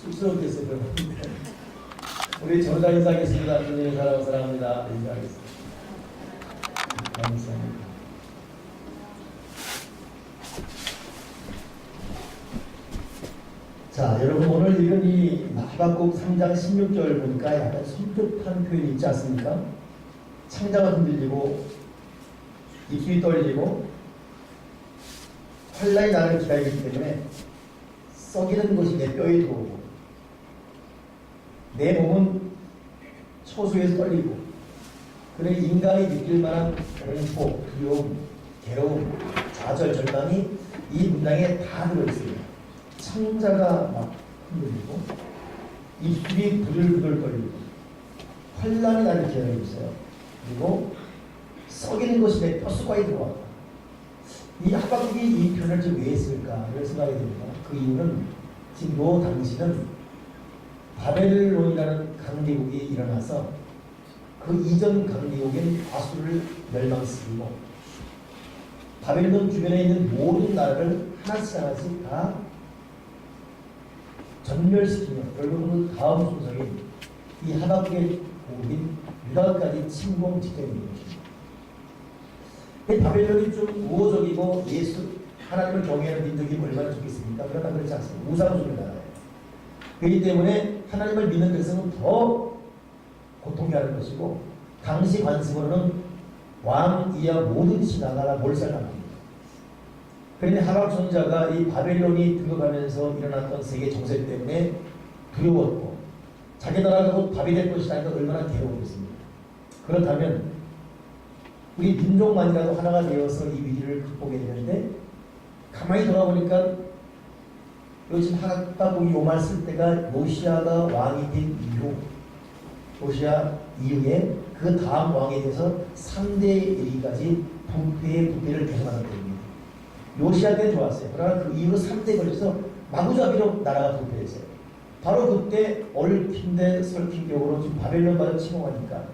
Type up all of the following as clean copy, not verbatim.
쑥스럽겠어요. 우리 전사 인사하겠습니다. 주님 사랑합니다. 인사하겠습니다. 감사합니다. 자, 여러분 오늘 읽은 이 하박국 3장 16절 보니까 약간 섬뜩한 표현이 있지 않습니까? 창자가 흔들리고 입술이 떨리고 환란이 나를 기다리기 때문에 썩이는 것이 내 뼈에 들어오고 내 몸은 초소에서 떨리고 그래 인간이 느낄 만한 공포, 두려움, 괴로움, 좌절, 절망이 이 문장에 다 들어있습니다. 창자가 막 흔들리고 입술이 부들부들 떨리고 환란이 나를 기다리고 있어요. 그리고 썩이는 것이 내 뼛속까지 들어왔다. 이 하박국이 이 표현을 지금 왜 했을까 이런 생각이 듭니다. 그 이유는 지금 요 당시는 바벨론이라는 강대국이 일어나서 그 이전 강대국인 아수르를 멸망시키고 바벨론 주변에 있는 모든 나라를 하나씩 다 전멸시키며 결국은 다음 순서인 이 하박국의 고국인 유다까지 침공 직전인 것입니다. 바벨론이 좀 우호적이고 하나님을 경외하는 민족이 얼마나 좋겠습니까? 그러나 그렇지 않습니다. 우상숭배 나라예요. 그렇기 때문에 하나님을 믿는 백성은 더 고통케 하는 것이고 당시 관습으로는 왕 이하 모든 신하가 몰살당합니다. 그런데 하박 선지자가 이 바벨론이 등극하면서 일어났던 세계 정세 때문에 두려웠고 자기 나라가 곧 밥이 될 것이라니까 얼마나 괴로웠습니다. 그렇다면 우리 민족만이라도 하나가 되어서 이 위기를 극복해야 되는데 가만히 돌아보니까 요즘 하박국이 요 말 쓸 때가 요시야가 왕이 된 이후 요시야 이후에 그 다음 왕에 대해서 3대 이르기까지 부패를 계속하는 때입니다. 요시야 때는 좋았어요. 그러나 그 이후로 3대 걸려서 마구잡이로 나라가 부패했어요. 바로 그때 얽힌데 설킨 격으로 지금 바벨론과도 침공하니까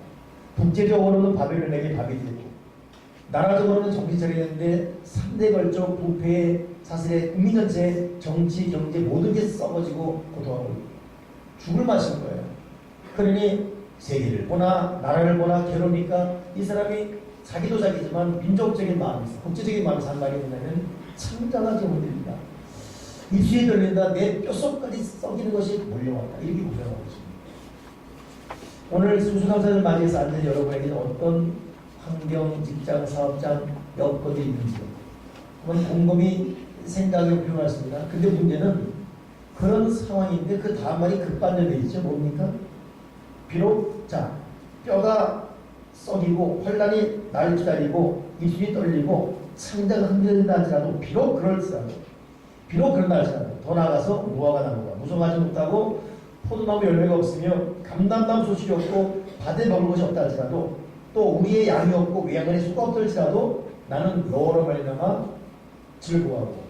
국제적으로는 바벨론에게 밥이 되고 나라적으로는 정신 차리는데 3대 걸쳐 부패의 사슬에 국민 전체 정치, 경제 모든 게 썩어지고 고통하고 죽을 맛인 거예요. 그러니 세계를 보나 나라를 보나 괴로우니까 이 사람이 자기도 자기지만 민족적인 마음이 있어. 국제적인 마음에서 한 말이 뭐냐면 창자가 지금 흔들린다. 입술이 떨린다. 내 뼛속까지 썩이는 것이 몰려왔다. 이렇게 구성하고 있습니다. 오늘 수수감사를 맞이해서 앉은 여러분에게는 어떤 환경, 직장, 사업장, 여건이 있는지 한번 곰곰이 생각해 필요하습니다. 근데 문제는 그런 상황인데 그 다음 말이 급반전되어 있죠. 뭡니까? 비록 뼈가 썩이고 환란이 날 기다리고 입술이 떨리고 창자가 흔들린다 할지라도 비록 그런다 할지라도 더 나아가서 무화과 나무가 무성하지 못하고 포도나무 열매가 없으며 감람나무 소식이 없고 밭에 먹을 것이 없다 할지라도 또 우리의 양이 없고 외양간에 수가 없다 할지라도 나는 여호와로 말미암아 즐거워하고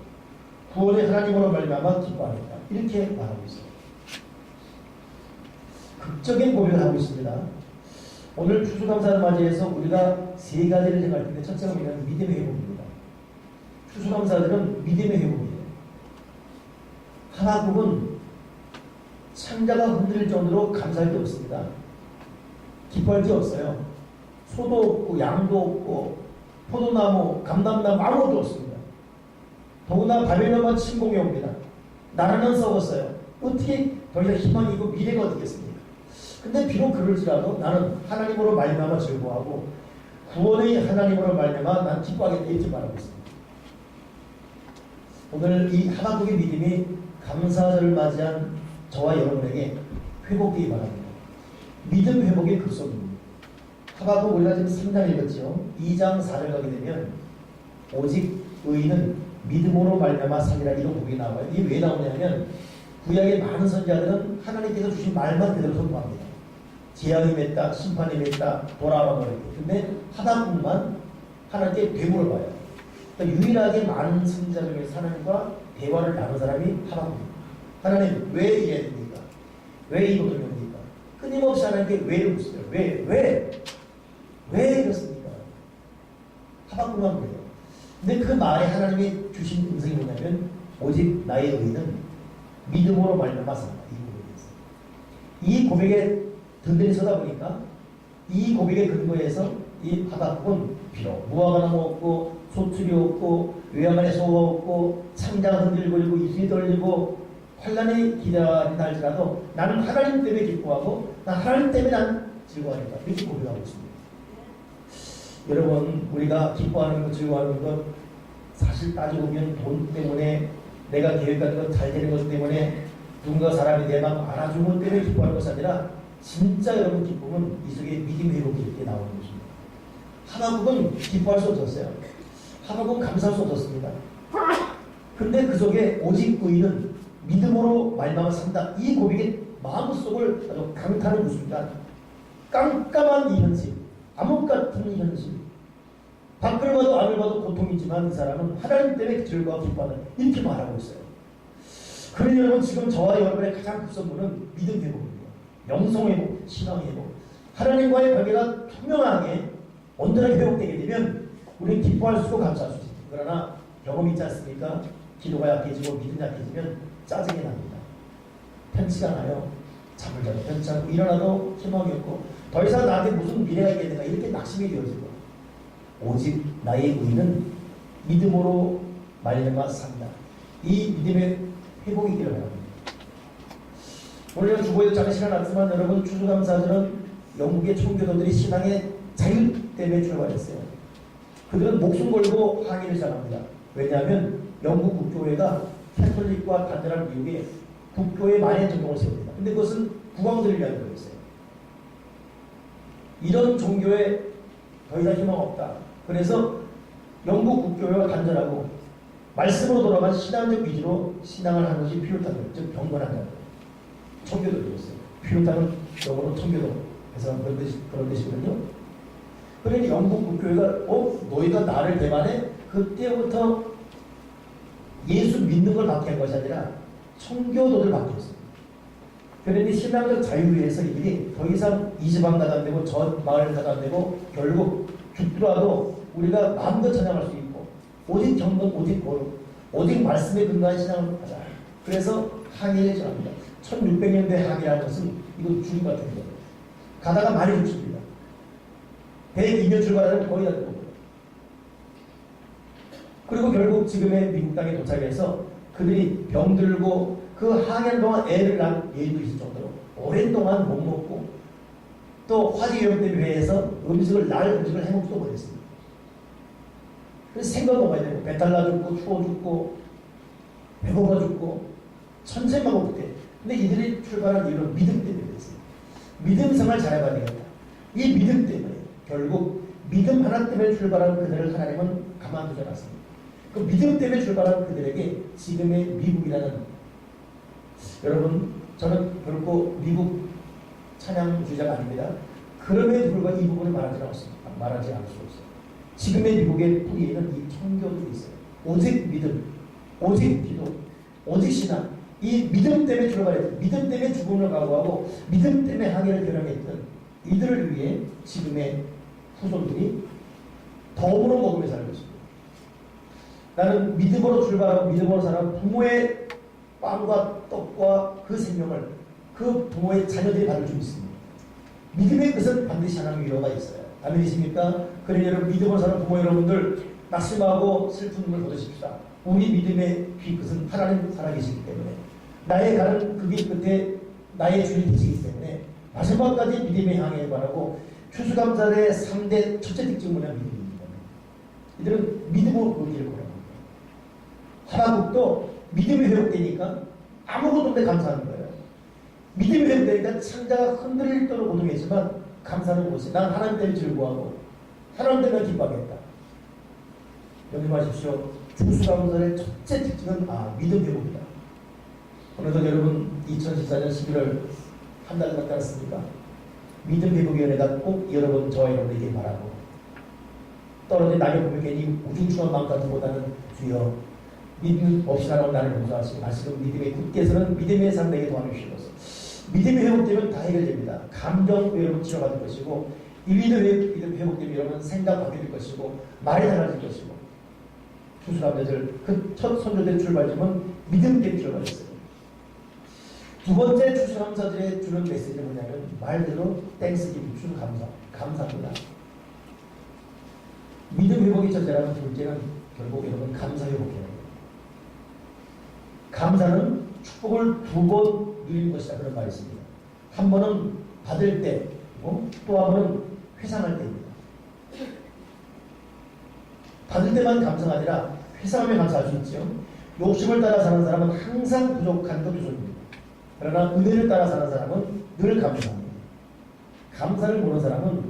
구원의 하나님으로 말미암아 기뻐하겠다. 이렇게 말하고 있습니다. 극적인 고백을 하고 있습니다. 오늘 추수감사를 맞이해서 우리가 세 가지를 생각할 텐데 첫째가 뭐냐면 믿음의 회복입니다. 추수감사들은 믿음의 회복이에요. 하박국은 창자가 흔들릴 정도로 감사할 게 없습니다. 기뻐할 게 없어요. 소도 없고 양도 없고 포도나무, 감람나무 아무것도 없습니다. 더구나 바벨론만 침공해 옵니다. 나라는 썩었어요. 어떻게 더 이상 희망이 있고 미래가 어떻겠습니까? 근데 비록 그럴지라도 나는 하나님으로 말미암아 즐거워하고 구원의 하나님으로 말미암아 난 기뻐하겠다 이렇게 말하고 있습니다. 오늘 이 하박국의 믿음이 감사절을 맞이한 저와 여러분에게 회복되기 바랍니다. 믿음 회복의 급속입니다. 하박국 우리가 지금 3장 읽었죠. 2장 4절 가게 되면 오직 의인은 믿음으로 말미암아 살리라 이런 곡이 나와요. 이게 왜 나오냐면 구약의 많은 선지자들은 하나님께서 주신 말만 그대로 선포합니다. 재앙이 맺다, 심판이 맺다, 돌아와 버리고. 근데 하박국만 하나님께 되물어 봐요. 그러니까 유일하게 많은 선지자 중에서 하나님과 대화를 나눈 사람이 하박국입니다. 하나님 왜 이래야 됩니까? 왜 이거 됩니까? 끊임없이 하나님께 왜 묻어요? 왜 이렇습니까? 하박국만 그래요. 근데 그 말에 하나님이 주신 음성이 뭐냐면 오직 나의 의는 믿음으로 말미암아 산다. 이 고백에 든든히 서다 보니까 이 고백의 근거에서 이 하박국은 비록 무화과 나무 없고 소출이 없고 외야간에 소가 없고 창자가 흔들거리고 입술이 떨리고 환란이 기다린 날지라도 나는 하나님 때문에 기뻐하고 난 하나님 때문에 난 즐거워하니까 이렇게 고백하고 있습니다. 여러분, 우리가 기뻐하는 것, 즐거워하는 것 사실 따지고 보면 돈 때문에 내가 계획하는 것 잘 되는 것 때문에 누군가 사람이 내 마음 알아주는 것 때문에 기뻐하는 것이 아니라 진짜 여러분 기쁨은 이 속에 믿음 회복이 이렇게 나오는 것입니다. 하박국은 기뻐할 수 없었어요. 하박국은 감사할 수 없었습니다. 근데 그 속에 오직 의인은 믿음으로 말미암아 산다. 이 고백의 마음속을 아주 강타하는 것입니다. 깜깜한 이 현실, 암흑 같은 현실, 밖을 봐도 안을 봐도 고통이지만 이 사람은 하나님 때문에 즐거워 기뻐하는 이렇게 말하고 있어요. 그러니 여러분, 지금 저와 여러분의 가장 급선무는 믿음 회복입니다. 영성 회복, 신앙 회복. 하나님과의 관계가 투명하게 온전하게 회복되게 되면 우리는 기뻐할 수 있고 감사할 수 있습니다. 그러나 경험이 있지 않습니까? 기도가 약해지고 믿음이 약해지면 짜증이 납니다. 편치가 나요. 잠을 자도 편치 않고 일어나도 희망이 없고 더 이상 나한테 무슨 미래가 있겠는가 이렇게 낙심이 되어지고 오직 나의 의는 믿음으로 말미암아 산다. 이 믿음의 회복이기를 바랍니다. 오늘 주보에도 잠깐 시간 없지만 여러분, 추수감사절은 영국의 청교도들이 신앙의 자유 때문에 출발했어요. 그들은 목숨 걸고 항의를 시작합니다. 왜냐하면 영국 국교회가 캐톨릭과 단절한 이후에 국교회 만연 전통을 세웁니다. 근데 그것은 국왕들을 위한 거였어요. 이런 종교에 더 이상 희망 없다. 그래서 영국 국교회와 단절하고 말씀으로 돌아간 신앙적 위주로 신앙을 하는 것이 필요하다. 즉 경건한다. 청교도였어요. 필요하다는 영어로 청교도 해서 그런 뜻이거든요. 그러니 영국 국교회가 너희가 나를 대만해? 그때부터 예수 믿는 걸 받게 한 것이 아니라 청교도를 받게 했습니다. 그러니 신앙적 자유 위해서 이들이 더 이상 이 지방 가도 안 되고 저 마을 가도 안 되고 결국 죽더라도 우리가 마음껏 찬양할 수 있고 오직 경건, 오직 거룩, 오직 말씀에 근거한 신앙을 하자. 그래서 항의를 전합니다. 1600년대 항의라는 것은 이건 죽음 같은 거예요. 가다가 많이 죽습니다. 102년 출발하면 거의 다 죽고 그리고 결국 지금의 미국 땅에 도착해서 그들이 병들고 그 항해하는 동안 애를 낳은 예도 있을 정도로 오랜 동안 못 먹고 또 화재위험 때문에 회해서 날 음식을 해먹지도 못했습니다. 그래서 생각도 많이 되고 배탈 나 죽고 추워 죽고 배고파 죽고 천천히만 못해. 근데 이들이 출발한 이유는 믿음 때문에 됐어요. 믿음 생활 잘해봐야 되겠다. 이 믿음 때문에 결국 믿음 하나 때문에 출발한 그들을 하나님은 가만두지 않았습니다. 그 믿음 때문에 출발한 그들에게 지금의 미국이라는, 여러분 저는 결코 미국 찬양주의자가 아닙니다. 그럼에도 불구하고 이 부분을 말하지 않을 수 없어요. 지금의 미국의 뿌리에는 이 청교도 있어요. 오직 믿음, 오직 기도, 오직 신앙. 이 믿음 때문에 출발했던, 믿음 때문에 죽음을 각오하고 믿음 때문에 항해를 결정했던 이들을 위해 지금의 후손들이 더불어 먹으며 살고 있습니다. 나는 믿음으로 출발하고 믿음으로 살아온 부모의 빵과 떡과 그 생명을 그 부모의 자녀들이 받을 줄 믿습니다. 믿음의 끝은 반드시 하나님의 위로가 있어요. 아멘이십니까? 그러니 여러분, 믿음으로 사는 부모 여러분들 낙심하고 슬픈 눈을 거두십시다. 우리 믿음의 귀 끝은 하나님 살아계시기 때문에 나의 가는 그 길 끝에 나의 주님 되시기 때문에 마지막까지 믿음의 향해 바라고 추수감사의 3대 첫째 특징문은 믿음입니다. 이들은 믿음으로 그 길을 걸어갑니다. 하박국도 믿음이 회복되니까 아무것도 없는데 감사하는 거예요. 믿음이 회복되니까 창자가 흔들릴 정도로 고통했지만 감사하는 것이 난 하나님 때문에 즐거워하고 하나님 때문에 기뻐하겠다. 명심하십시오. 추수감사의 첫째 특징은 믿음 회복이다. 오늘도 여러분 2014년 11월 한 달 남지 않았습니까? 믿음 회복위원회가 꼭 여러분 저와 여러분에게 바라고 떨어진 낙엽 보면 괜히 우중충한 마음 같은 보다는 주여 믿음 없이 살아온 나를 용서하시고 다시금 믿음의 굳게서는 믿음의 삶에게 도와주시옵소서. 믿음이 회복되면 다 해결됩니다. 감정 여러분 치료받을 것이고 믿음 회복되면 여러분 생각 바뀔 것이고 말이 달라질 것이고 추수감사절 그 첫 선조된 출발점은 믿음 때문에 출발했어요. 두 번째 추수감사절에 주는 메시지는 뭐냐면 말대로 땡스기빙, 추수감사, 감사합니다. 믿음 회복이 첫째라면 둘째는 결국 여러분 감사 회복해야 돼요. 감사는 축복을 두 번 누리는 것이다 그런 말이 있습니다. 한 번은 받을 때, 또 한 번은 회상할 때입니다. 받을 때만 감사가 아니라 회상하며 감사할 수 있죠. 욕심을 따라 사는 사람은 항상 부족한 것 두손입니다. 그러나 은혜를 따라 사는 사람은 늘 감사합니다. 감사를 모르는 사람은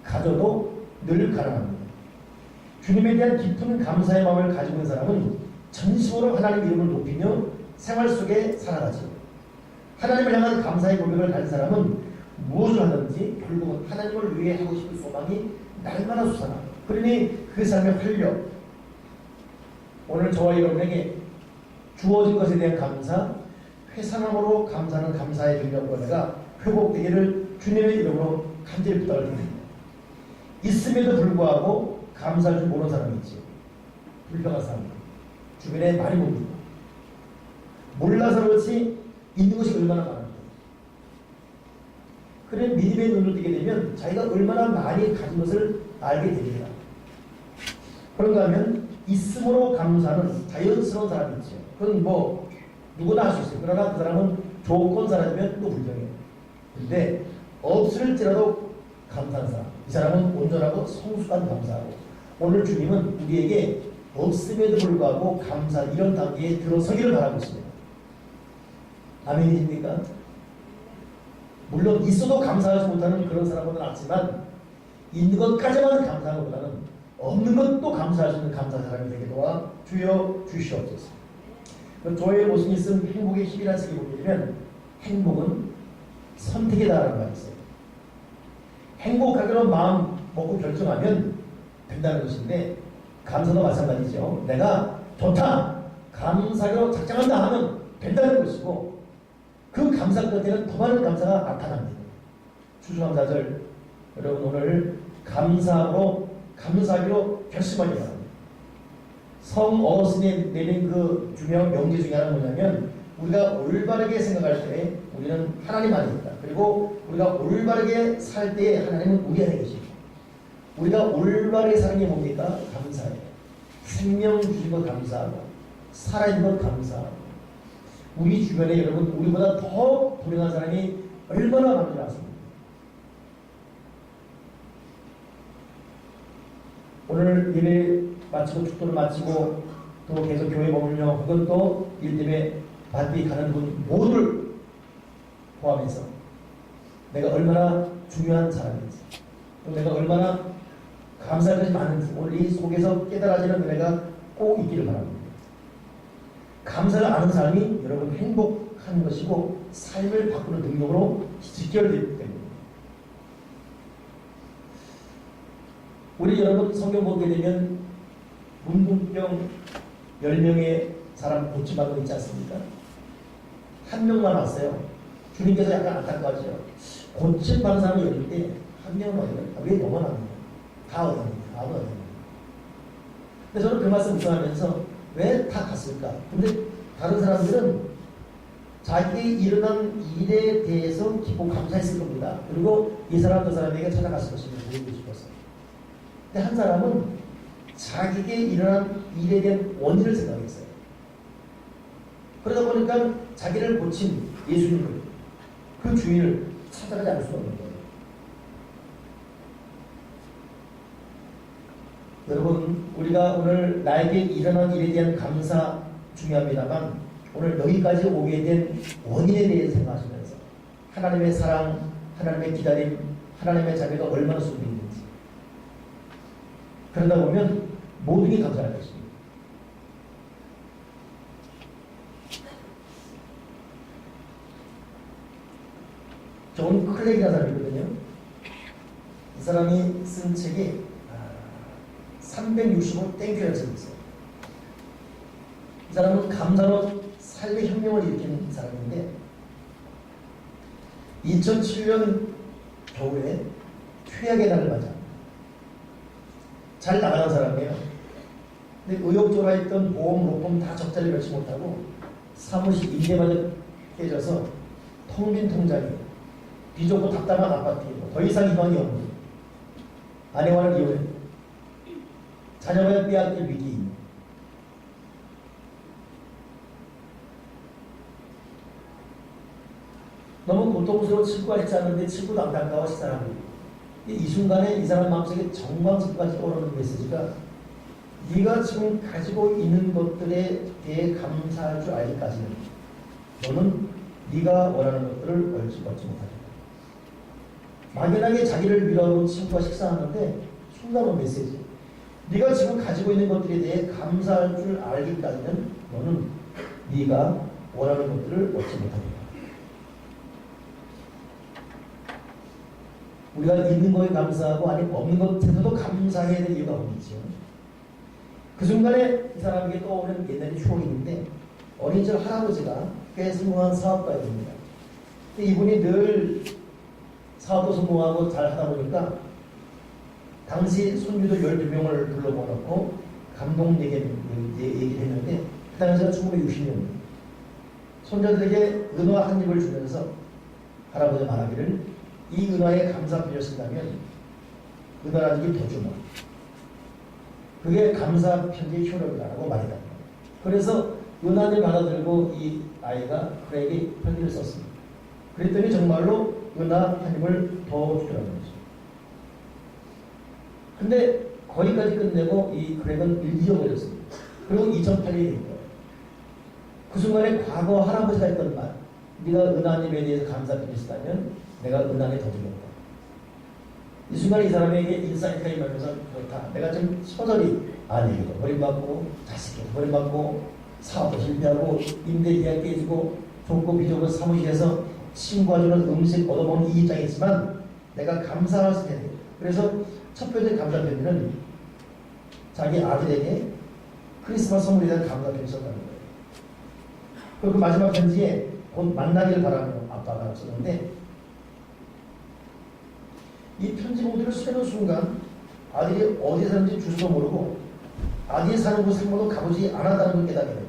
가져도 늘 가난합니다. 주님에 대한 깊은 감사의 마음을 가지고 있는 사람은 전심으로 하나님 이름을 높이며 생활 속에 살아가죠. 하나님을 향한 감사의 고백을 가진 사람은 무엇을 하든지 결국은 하나님을 위해 하고 싶은 소망이 날마다 솟아나. 그러니 그 삶의 활력, 오늘 저와 여러분에게 주어진 것에 대한 감사, 회상함으로 감사하는 감사의 능력과 내가 회복되기를 주님의 이름으로 간절히 부탁을 드립니다. 있음에도 불구하고 감사할 줄 모르는 사람이 있지. 불평한 사람, 주변에 많이 봅니다. 몰라서 그렇지 있는 것이 얼마나 많은데. 그래 믿음의 눈을 뜨게 되면 자기가 얼마나 많이 가진 것을 알게 됩니다. 그런가 하면 있음으로 감사하는 자연스러운 사람이 있죠. 그건 뭐 누구나 할 수 있어요. 그러나 그 사람은 조건 사라지면 또 불평해요. 근데 없을지라도 감사한 사람, 이 사람은 온전하고 성숙한 감사하고, 오늘 주님은 우리에게 없음에도 불구하고 감사, 이런 단계에 들어서기를 바라고 있습니다. 아멘이십니까? 물론 있어도 감사하지 못하는 그런 사람보다는 낫지만 있는 것까지만 감사하는 것보다는 없는 것도 감사할 수 있는 감사 사람이 되게 도와 주여 주시옵소서. 저의 모습이 있음 행복의 힘이라는 책이 보면 행복은 선택이다라는 말이 있어요. 행복하기로 마음 먹고 결정하면 된다는 것인데, 감사도 마찬가지죠. 내가 좋다, 감사로 작정한다 하면 된다는 것이고, 그 감사 끝에는 더 많은 감사가 나타납니다. 추수감사절 여러분 오늘 감사하기로 결심하기 바랍니다. 성 어거스틴이 내린 그 중요한 명제 중에 하나는 뭐냐면, 우리가 올바르게 생각할 때 우리는 하나님 안에 있다. 그리고 우리가 올바르게 살 때 하나님은 우리 안에 계십니다. 우리가 올바르게 사는 게 뭡니까? 감사해요. 생명 주신 것 감사하고, 살아있는 것 감사하고. 우리 주변에 여러분 우리보다 더 불행한 사람이 얼마나 많은지 아십니까? 오늘 예배 마치고 축도를 마치고 또 계속 교회 머물며, 그건 또 일 때문에 바삐 가는 분 모두를 포함해서 내가 얼마나 중요한 사람인지, 또 내가 얼마나 감사할 것이 많은지 오늘 이 속에서 깨달아지는 은혜가 꼭 있기를 바랍니다. 감사를 아는 삶이 여러분 행복한 것이고 삶을 바꾸는 능력으로 직결되기 때문입니다. 우리 여러분 성경 보게 되면 문둥병 10명의 사람 고침받고 있지 않습니까? 한 명만 왔어요. 주님께서 약간 안타까워하죠. 고침받는 사람이 열인데 한 명은 어디 갈까? 왜 너만 안 오냐? 다 얻었는데, 아무도 얻었는데. 근데 저는 그 말씀 묵상하면서 왜 다 갔을까? 근데 다른 사람들은 자기 일어난 일에 대해서 기쁘고 감사했을 겁니다. 그리고 이 사람 저 사람에게 찾아갔을 것입니다. 보이고 싶었어요. 근데 한 사람은 자기에게 일어난 일에 대한 원인을 생각했어요. 그러다 보니까 자기를 고친 예수님을, 그 주인을 찾아가지 않을 수가 없는 거예요. 여러분, 우리가 오늘 나에게 일어난 일에 대한 감사 중요합니다만, 오늘 여기까지 오게 된 원인에 대해 생각하시면서 하나님의 사랑, 하나님의 기다림, 하나님의 자비가 얼마나 숨이 있는지, 그러다 보면 모든 게 감사할 것입니다. 존 클렉이라는 사람이거든요. 이 사람이 쓴 책이 365 땡큐라는 책이 있어요. 이 사람은 감사로 삶의 혁명을 일으킨 사람인데, 2007년 겨울에 최악의 날을 맞아. 잘 나가는 사람이에요. 근데 의욕조라 했던 보험, 로펌 다 적자를 맺지 못하고 사무실 임대마저 깨져서 텅 빈 통장이 비좁고 답답한 아파트이고 더 이상 희망이 없는 아내와는 이혼해 자녀와 빼앗길 위기 너무 고통스러워 칠구가 있지 않은데 칠구도 안타까워 시사하고 이 순간에 이 사람 마음속에 정광석까지 떠오르는 메시지가 네가 지금 가지고 있는 것들에 대해 감사할 줄 알기까지는 너는 네가 원하는 것들을 얻지 못하겠다. 막연하게 자기를 밀어놓은 친구와 식사하는데 순간의 메시지 네가 지금 가지고 있는 것들에 대해 감사할 줄 알기까지는 너는 네가 원하는 것들을 얻지 못하겠다. 우리가 있는 것에 감사하고 아니 없는 것에서도 감사해야 될 이유가 어디죠? 그 순간에 이 사람에게 떠오르는 옛날의 추억이 있는데 어린 시절 할아버지가 꽤 성공한 사업가입니다. 이분이 늘 사업도 성공하고 잘 하다 보니까 당시 손주도 12명을 불러모아놓고 감동 얘기를 했는데 그 당시가 1960년 손자들에게 은화 한 입을 주면서 할아버지 말하기를 이 은화에 감사표를 쓴다면 은화라는 게 더 주마. 그게 감사편지의 효력이라고 말이다. 그래서 은화를 받아들고 이 아이가 그에게 편지를 썼습니다. 그랬더니 정말로 은화 한 입을 더 주더라는 거죠. 근데 거기까지 끝내고 이 크랙은 잊어버렸습니다. 그리고 2008년이 된 거예요. 그 순간에 과거 할아버지가 했던 말, 네가 은하님에 대해서 감사편지 쓰다면 내가 은하에 더 주겠다. 이 순간에 이 사람에게 인사이트가 임하면서 그렇다. 내가 좀 서서히 아내에게도 버림받고 자식에게도 버림받고 사업도 실패하고 임대 계약 깨지고 좁고 비좁은 사무실에서 친구가 주는 음식 얻어먹는 이 입장이지만 내가 감사할 수 있는 그래서 첫 번째 감사편지는 자기 아들에게 크리스마스 선물에 대한 감사편지 썼다는 거예요. 그리고 그 마지막 편지에 곧 만나기를 바라는 아빠가 썼는데 이 편지 봉투를 쓰는 순간 아들이 어디에 사는지 주소도 모르고 아들이 사는 곳에 한 번도 가보지 않았다는 걸 깨닫게 됩니다.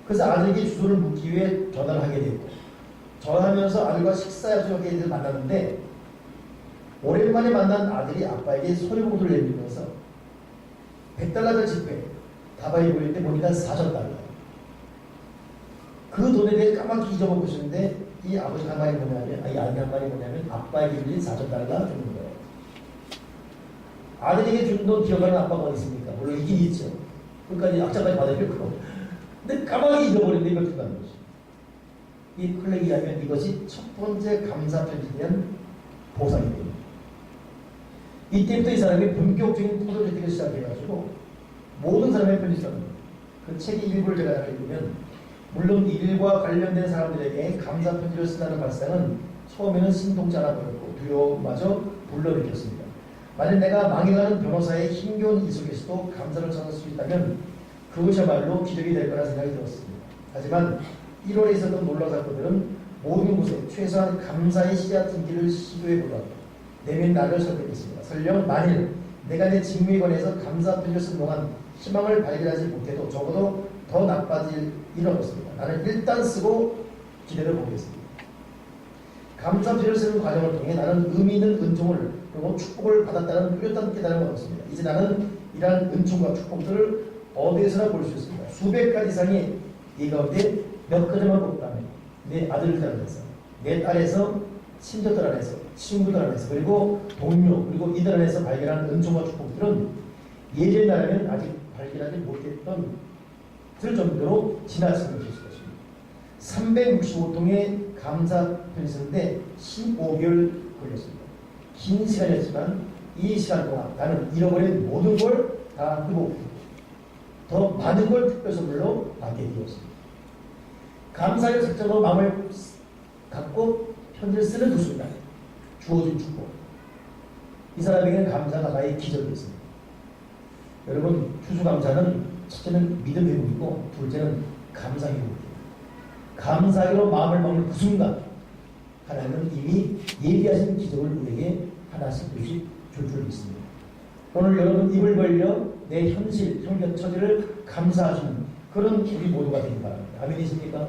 그래서 아들에게 주소를 묻기 위해 전화를 하게 됐고 전화하면서 아들과 식사 약속하게 돼서 만났는데 오랜만에 만난 아들이 아빠에게 소리봉투를 내밀면서 $100 지폐 다바이 보일 때 보니까 $4,000. 그 돈에 대해 까맣게 잊어먹고 있었는데 이 아버지가 한 말이 뭐냐면 이 아들이 한 말이 뭐냐면 아빠에게 빌린 $4,000 주는 거예요. 아들에게 준 돈 기억하는 아빠가 어디 있습니까? 물론 있긴 있죠. 끝까지 악자까지 받아야 될 거고. 근데 까마귀 잊어버렸는데 이걸 준다는 거죠. 이 클렉이 하면 이것이 첫 번째 감사편지에 대한 보상이 됩니다. 이때부터 이 사람이 본격적인 프로젝트를 시작해가지고 모든 사람의 편지 써는 거예요. 그 책의 일부를 제가 읽으면 물론 일과 관련된 사람들에게 감사편지를 쓴다는 발상은 처음에는 신통치 않아 보였고 두려움마저 불러일으켰습니다. 만약 내가 망해가는 변호사의 힘겨운 이 속에서도 감사를 전할 수 있다면 그것이야말로 기적이 될 거라 생각이 들었습니다. 하지만 1월에 있었던 놀라운 사건들은 모든 곳에 최소한 감사의 씨앗 등기를 시도해보라. 내면 나를 설득했습니다. 설령 만일 내가 내 직무에 관해서 감사편지를 쓴 동안 희망을 발견하지 못해도 적어도 더 나빠질 일은 없습니다. 나는 일단 쓰고 기대를 보겠습니다. 감사편지를 쓰는 과정을 통해 나는 의미 있는 은총을 그리고 축복을 받았다는 뚜렷한 깨달음을 얻었습니다. 이제 나는 이러한 은총과 축복들을 어디에서나 볼 수 있습니다. 수백 가지 이상의 이 가운데 몇 가지만 뽑다면 내 아들들 안에서 내 딸에서 친척들 안에서 친구들 안에서 그리고 동료 그리고 이들 안에서 발견하는 은총과 축복들은 예전에 나라면 아직 발견하지 못했던 들 정도로 지나치는 것일 것입니다. 365통의 감사편지 쓰는데 15개월 걸렸습니다. 긴 시간이었지만 이 시간 동안 나는 잃어버린 모든 걸 다 회복했고 더 많은 걸 특별선물로 받게 되었습니다. 감사의 설정으로 마음을 갖고 편지를 쓰는 그 순간 주어진 축복. 이 사람에게는 감사가 나의 기적이었습니다. 여러분 추수감사는 첫째는 믿음 회복이고 둘째는 감사 회복입니다. 감사로 마음을 먹는 그 순간 하나님은 이미 예비하신 기적을 우리에게 하나씩 둘씩 줄 줄 믿습니다. 오늘 여러분 입을 벌려 내 현실, 형편, 처지를 감사하시는 그런 우리 모두가 되기 바랍니다. 아멘이십니까?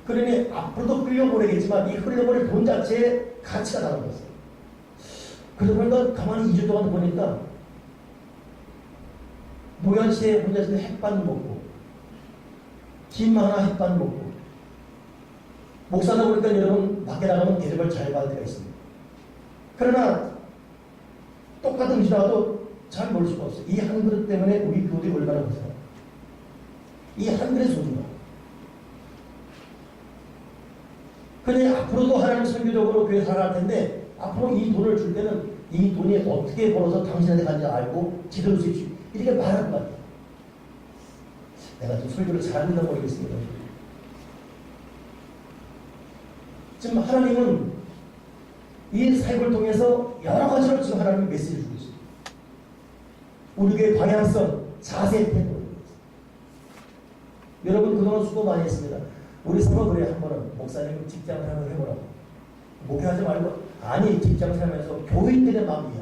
그러니 앞으로도 흘려보내겠지만 이 흘려보낼 돈 자체의 가치가 다른 거였어요. 그러다 보니까 가만히 2주 동안 보니까 노현시에 혼자 있을 때 햇반 먹고 김 하나 햇반 먹고 목사다 보니까 여러분 밖에 나가면 대접을 잘 받을 때가 있습니다. 그러나 똑같은 음식이라도 잘 먹을 수가 없어요. 이 한 그릇 때문에 우리 교우들이 얼마나 고생해요. 이 한 그릇 소중해요. 그러니 앞으로도 하나님 선교적으로 교회 살아갈 텐데 앞으로 이 돈을 줄 때는 이 돈이 어떻게 벌어서 당신한테 간지 알고 제대로 쓰십시오. 이렇게 말하는 것 같아요. 내가 좀 설교를 잘하는가 모르겠습니다. 지금 하나님은 이 사역을 통해서 여러 가지로 지금 하나님이 메시지를 주고 있습니다. 우리에게 방향성, 자세, 태도. 여러분 그동안 수고 많이 했습니다. 우리 서로 그래 한 번은 목사님 직장을 한번 해보라고. 목회하지 말고 아니 직장 살면서 교인들의 마음이야.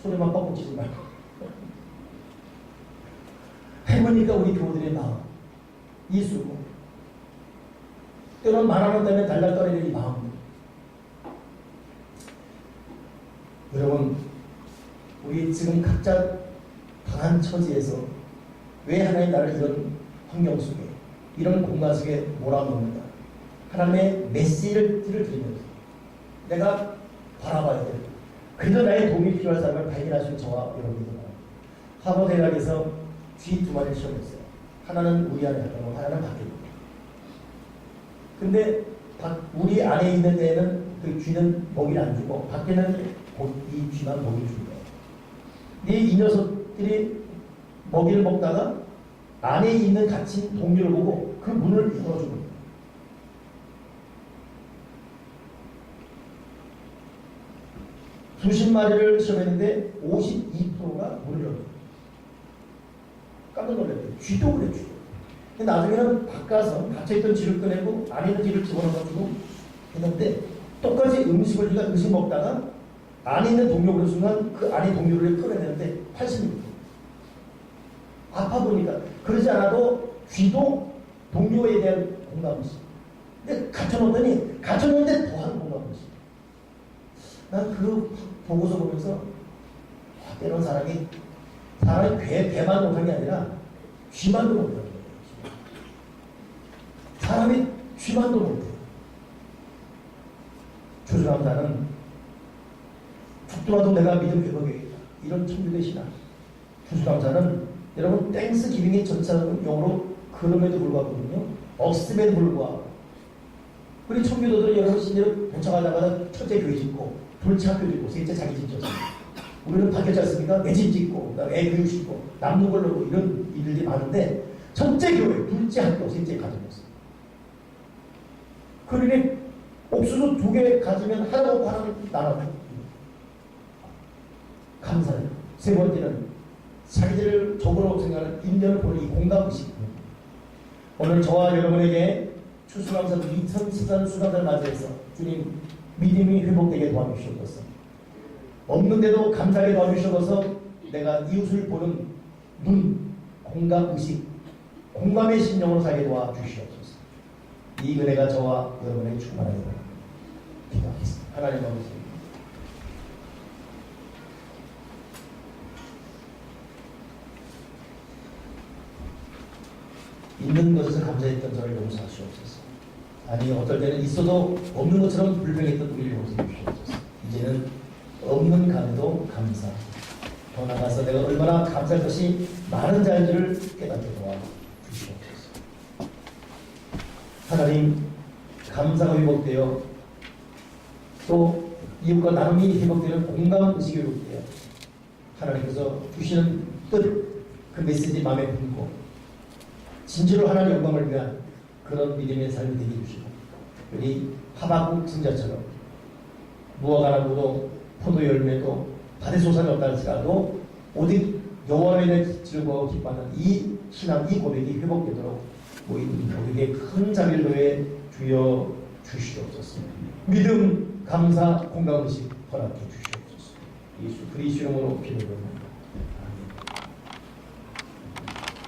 소리만 뻑뻑 치지 말고. 해보니까 우리 교우들의 마음, 이수고 때로는 만원 때문에 달달거리는 이 마음. 여러분 우리 지금 각자 강한 처지에서 왜 하나님 나를 이런 환경 속에 이런 공간 속에 몰아넣는가? 하나님의 메시지를 드리면서 내가 바라봐야 돼. 그래서 나의 도움이 필요한 사람을 발견할 수 있는 저와 여러분입니다. 하버드 대학에서 쥐 2마리를 시험했어요. 하나는 우리 안에 있고 하나는 밖에 있고. 근데 우리 안에 있는 애는 그 쥐는 먹이를 안 주고 밖에는 이 쥐만 먹이를 준 거예요. 이 녀석들이 먹이를 먹다가 안에 있는 갇힌 동료를 보고 그 문을 열어주는 거예요. 수십 마리를 시험했는데 52%가 문을 열어줘요. 깜짝 놀랐대요. 쥐도 그래, 쥐도. 근데 나중에는 바꿔서 갇혀있던 쥐를 꺼내고 안에 있는 쥐를 집어넣어가지고 했는데 똑같이 음식을 쥐가 음식 먹다가 안에 있는 동료 그런 순간 그 안에 동료를 끌어내는데 80%. 아파 보니까 그러지 않아도 쥐도 동료에 대한 공감의식. 근데 갇혀놓는데 더한 공감의식. 난 그 보고서 보면서 때론 사람이 배만 못한 게 아니라 쥐만도 못하는 거예요. 사람이 쥐만도 못해요. 조수남자는 죽더라도 내가 믿음 회복해야겠다. 이런 천주교 신앙. 조수남자는 여러분 땡스 기빙의 전차용으로 그럼에도 불구하거든요. 없음에도 불구하고. 우리 청교도들은 여러분 신대로 도착하자마자 첫째 교회 짓고 둘째 학교 짓고 셋째 자기 집 짓고 우리는 바뀌었지 않습니까? 내 집 짓고 애 교육 짓고 남는 걸로 이런 일들이 많은데 첫째 교회, 둘째 학교, 셋째 가정이었어요. 그러니 옥수수 2개 가지면 하나 먹고 하나는 나눠요. 감사해요. 세 번째는 자기들을 적으로 생각하는 인연을 보는 이 공감의식. 오늘 저와 여러분에게 추수감사 2014년 수감사를 맞이해서 주님 믿음이 회복되게 도와주시옵소서. 없는데도 감사하게 도와주시옵소서. 내가 이웃을 보는 눈, 공감의식, 공감의 심령으로 살게 도와주시옵소서. 이 은혜가 저와 여러분에게 충만하게 기도하겠습니다. 하나님 아버지, 있는 것에서 감사했던 저를 용서하시옵소서. 아니 어떨 때는 있어도 없는 것처럼 불평했던 우리를 용서해 주시옵소서. 이제는 없는 감에도 감사. 더 나아가서 내가 얼마나 감사할 것이 많은 자인지를 깨닫게 도와주시옵소서. 하나님, 감사가 회복되어 또 이웃과 나눔이 회복되는 공감의식이 회복되어 하나님께서 주시는 뜻, 그 메시지 마음에 품고 진실로 하나님의 영광을 위한 그런 믿음의 삶이 되게 해주시고 우리 하박국 승자처럼 무화과 나무도 포도 열매도 밭에 소산이 없다 할지라도 오직 여호와의 즐거워 기뻐하는 이 신앙, 이 고백이 회복되도록 우리에게 큰 자비를 더해 주여 주시옵소서. 믿음, 감사, 공감의식 허락해 주시옵소서. 예수 그리스도 이름으로 기도드립니다.